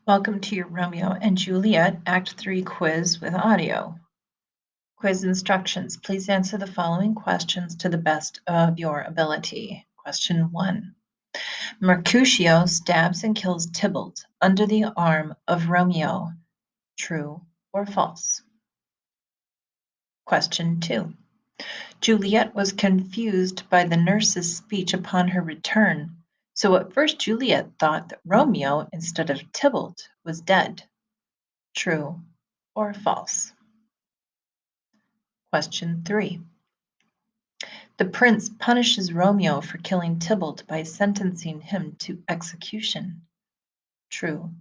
Welcome to your Romeo and Juliet Act 3 quiz with audio. Quiz instructions. Please answer the following questions to the best of your ability. Question 1. Mercutio stabs and kills Tybalt under the arm of Romeo. True or false? Question 2. Juliet was confused by the nurse's speech upon her return, so at first Juliet thought that Romeo, instead of Tybalt, was dead. True or false? Question 3. The prince punishes Romeo for killing Tybalt by sentencing him to execution. True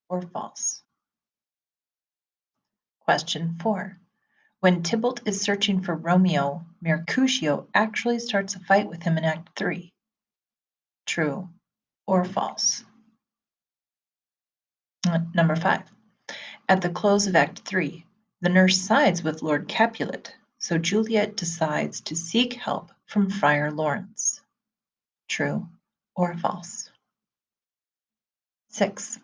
or false? Question 4. When Tybalt is searching for Romeo, Mercutio actually starts a fight with him in Act 3. True or false? Number 5. At the close of Act 3, the nurse sides with Lord Capulet, so Juliet decides to seek help from Friar Lawrence. True or false? 6.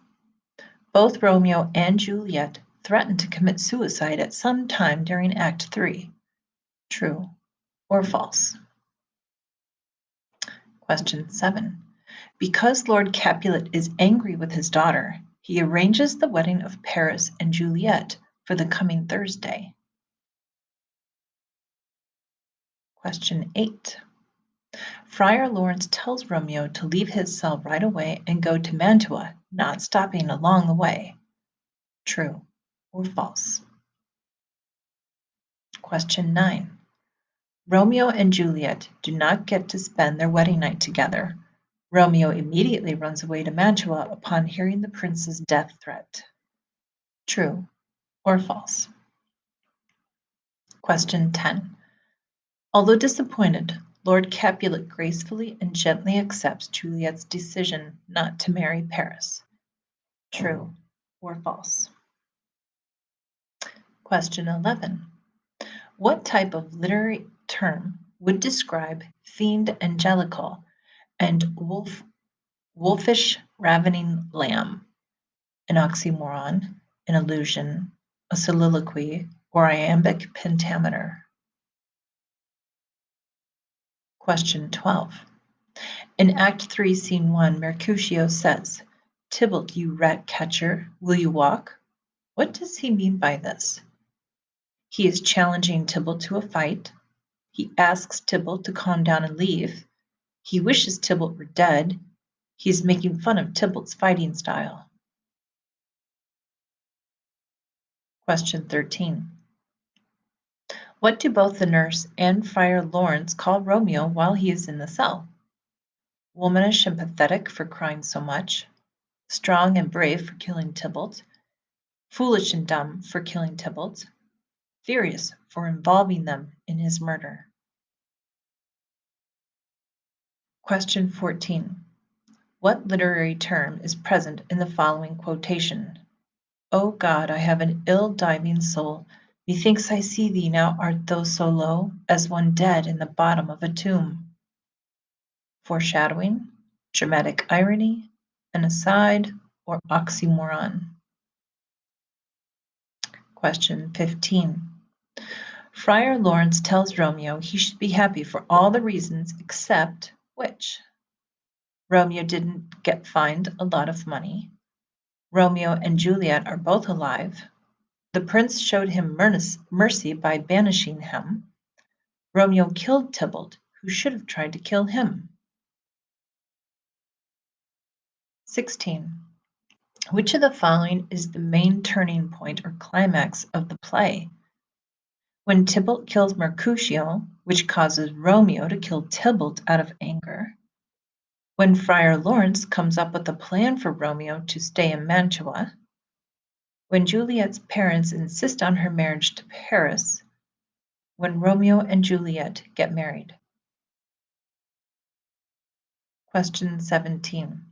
Both Romeo and Juliet threaten to commit suicide at some time during Act 3. True or false? Question 7. Because Lord Capulet is angry with his daughter, he arranges the wedding of Paris and Juliet for the coming Thursday. Question 8. Friar Lawrence tells Romeo to leave his cell right away and go to Mantua, not stopping along the way. True or false? Question 9. Romeo and Juliet do not get to spend their wedding night together. Romeo immediately runs away to Mantua upon hearing the prince's death threat. True or false? Question 10. Although disappointed, Lord Capulet gracefully and gently accepts Juliet's decision not to marry Paris. True or false? Question 11. What type of literary term would describe fiend angelical and wolfish ravening lamb? An oxymoron, an illusion, a soliloquy, or iambic pentameter? Question 12. In Act 3, Scene 1, Mercutio says, "Tybalt, you rat catcher, will you walk?" What does he mean by this? He is challenging Tybalt to a fight. He asks Tybalt to calm down and leave. He wishes Tybalt were dead. He is making fun of Tybalt's fighting style. Question 13. What do both the nurse and Friar Lawrence call Romeo while he is in the cell? Womanish and pathetic for crying so much. Strong and brave for killing Tybalt. Foolish and dumb for killing Tybalt. Furious for involving them in his murder. Question 14. What literary term is present in the following quotation? O God, I have an ill-diving soul. Methinks I see thee now art thou so low as one dead in the bottom of a tomb. Foreshadowing, dramatic irony, an aside, or oxymoron. Question 15. Friar Lawrence tells Romeo he should be happy for all the reasons except which? Romeo didn't get fined a lot of money. Romeo and Juliet are both alive. The prince showed him mercy by banishing him. Romeo killed Tybalt, who should have tried to kill him. 16. Which of the following is the main turning point or climax of the play? When Tybalt kills Mercutio, which causes Romeo to kill Tybalt out of anger. When Friar Lawrence comes up with a plan for Romeo to stay in Mantua. When Juliet's parents insist on her marriage to Paris. When Romeo and Juliet get married. Question 17.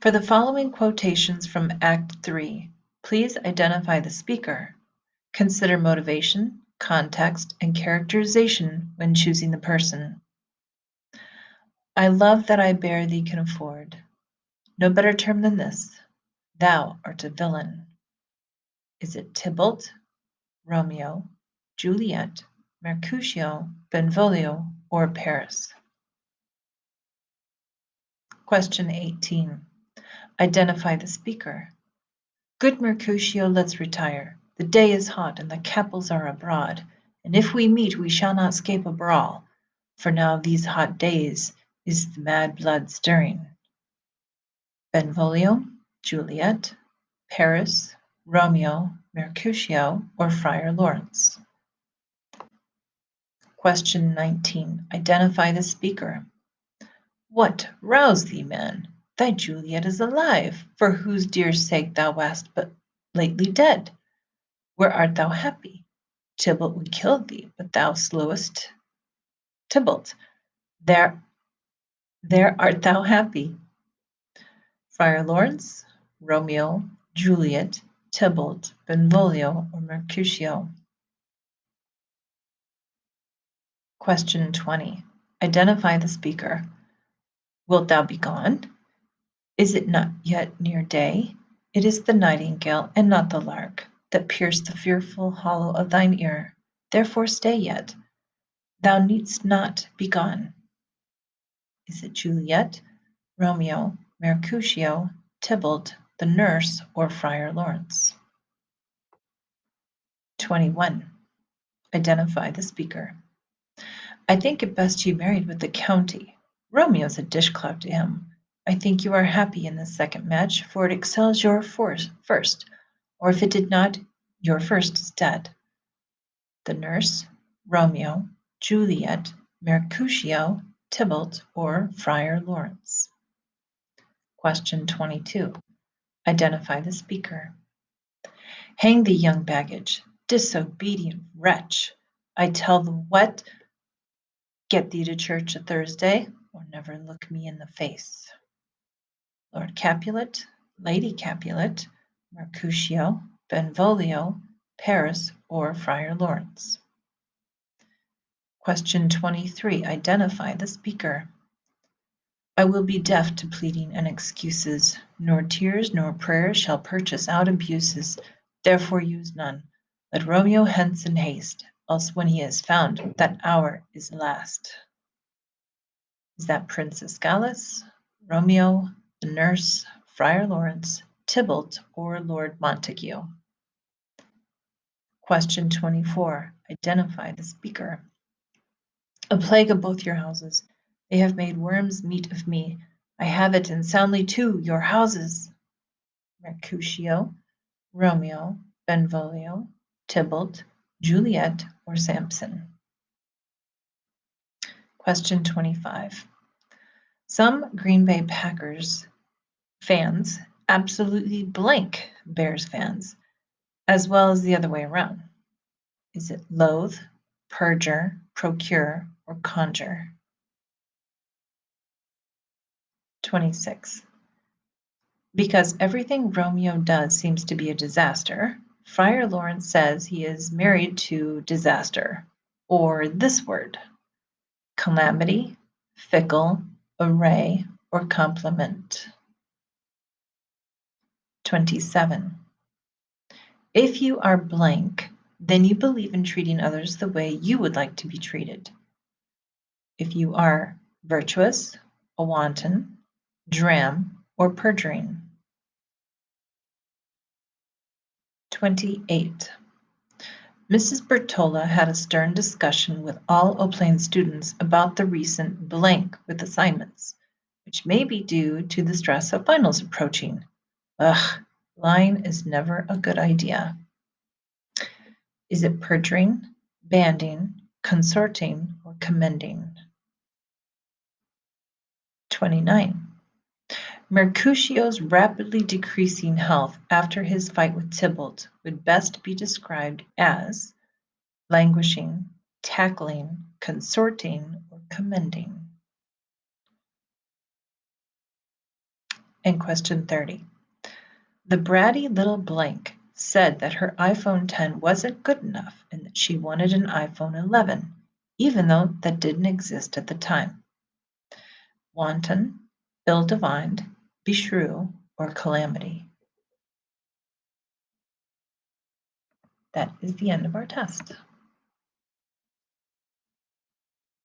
For the following quotations from Act 3, please identify the speaker. Consider motivation, context, and characterization when choosing the person. I love that I bear thee can afford. No better term than this. Thou art a villain. Is it Tybalt, Romeo, Juliet, Mercutio, Benvolio, or Paris? Question 18. Identify the speaker. Good Mercutio, let's retire. The day is hot and the capels are abroad, and if we meet we shall not scape a brawl, for now these hot days is the mad blood stirring. Benvolio, Juliet, Paris, Romeo, Mercutio, or Friar Lawrence? Question 19. Identify the speaker. What, rouse thee, man! Thy Juliet is alive, for whose dear sake thou wast but lately dead. Where art thou happy? Tybalt would kill thee, but thou slewest Tybalt. There art thou happy. Friar Lawrence, Romeo, Juliet, Tybalt, Benvolio, or Mercutio? Question 20. Identify the speaker. Wilt thou be gone? Is it not yet near day? It is the nightingale, and not the lark, that pierced the fearful hollow of thine ear. Therefore stay yet. Thou needst not be gone. Is it Juliet, Romeo, Mercutio, Tybalt, the nurse, or Friar Lawrence? 21. Identify the speaker. I think it best you married with the county. Romeo's a dishclout to him. I think you are happy in this second match, for it excels your first, or if it did not, your first is dead. The nurse, Romeo, Juliet, Mercutio, Tybalt, or Friar Lawrence? Question 22. Identify the speaker. Hang thee, young baggage, disobedient wretch! I tell the wet, get thee to church a Thursday, or never look me in the face. Lord Capulet, Lady Capulet, Mercutio, Benvolio, Paris, or Friar Lawrence? Question 23. Identify the speaker. I will be deaf to pleading and excuses, nor tears nor prayers shall purchase out abuses, therefore use none. Let Romeo hence in haste, else when he is found, that hour is last. Is that Princess Gallus, Romeo, the nurse, Friar Lawrence, Tybalt, or Lord Montague? Question 24. Identify the speaker. A plague of both your houses. They have made worms meat of me. I have it, and soundly too, your houses. Mercutio, Romeo, Benvolio, Tybalt, Juliet, or Samson? Question 25. Some Green Bay Packers fans absolutely blank Bears fans, as well as the other way around. Is it loathe, perjure, procure, or conjure? 26. Because everything Romeo does seems to be a disaster, Friar Lawrence says he is married to disaster, or this word: calamity, fickle, array, or complement. 27. If you are blank, then you believe in treating others the way you would like to be treated. If you are virtuous, a wanton, dram, or perjuring. 28. Mrs. Bertola had a stern discussion with all O'Plain students about the recent blank with assignments, which may be due to the stress of finals approaching. Ugh, lying is never a good idea. Is it perjuring, banding, consorting, or commending? 29. Mercutio's rapidly decreasing health after his fight with Tybalt would best be described as languishing, tackling, consorting, or commending. And question 30. The bratty little blank said that her iPhone 10 wasn't good enough and that she wanted an iPhone 11, even though that didn't exist at the time. Wanton, ill-divined, beshrew, or calamity? That is the end of our test.